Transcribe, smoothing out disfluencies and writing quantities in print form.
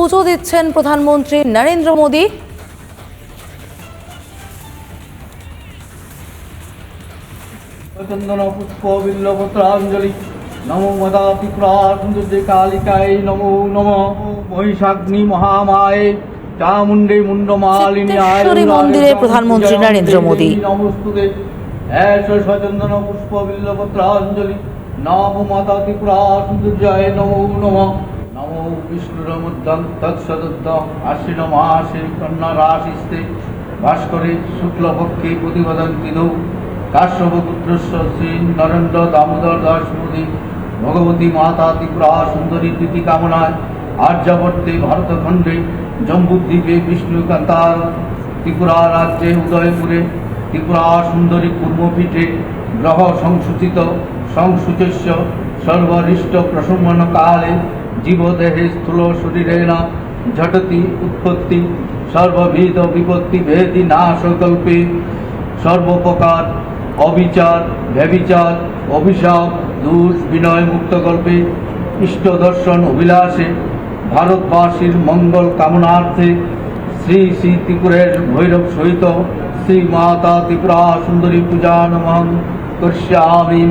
পুজো দিচ্ছেন প্রধানমন্ত্রী নরেন্দ্র মোদী। চন্দন পুষ্প বিল্লপত্রাঞ্জলি নমো মদা ত্রিপুরা সুন্দর কালিকায় নমো নম মহিষাগ্নি মহামায়ে চামুণ্ডে মুন্ডমালিনী সিদ্ধেশ্বরী মন্দিরে প্রধানমন্ত্রী নরেন্দ্র মোদী। নমস্তুতে সচন্দন পুষ্প বিল্লপত্রাঞ্জলি নমো মাতা ত্রিপুরা সুন্দর্যায় নমো নম নমো বিষ্ণুরমুদ্দং তৎসদুদ্দং আশ্বিন মাসে কন্যা রাশিস্তে ভাস্করে শুক্লপক্ষে প্রতিপদন্তি দৌ কাশ্যপপুত্রস্য শ্রী নরেন্দ্র দামোদর দাস মোদী ভগবতী মাতা ত্রিপুরা সুন্দরী প্রীতি কামনায় আর্যাবর্তে ভারতখণ্ডে জম্বুদ্বীপে বিষ্ণুকান্তার ত্রিপুরা রাজ্যে উদয়পুরে ত্রিপুরা সুন্দরী কূর্মপীঠে গ্রহ সংসূচিত সংসূচস্য সর্বরিষ্ট প্রশমন কালে জীবদেহে স্থূল শরীরেণ ঝটতি উৎপত্তি সর্ববিধ বিপত্তি ভেদি নাশকল্পে সর্বপ্রকার অবিচার ব্যভিচার অভিশাপ দূর বিনয় মুক্তকল্পে ইষ্ট দর্শন অভিলাষে ভারতবাসীর মঙ্গল কামনার্থে শ্রী শ্রী ত্রিপুরের ভৈরব সহিত শ্রী মাতা ত্রিপুরা সুন্দরী পূজা নমঃ করিষ্যামি।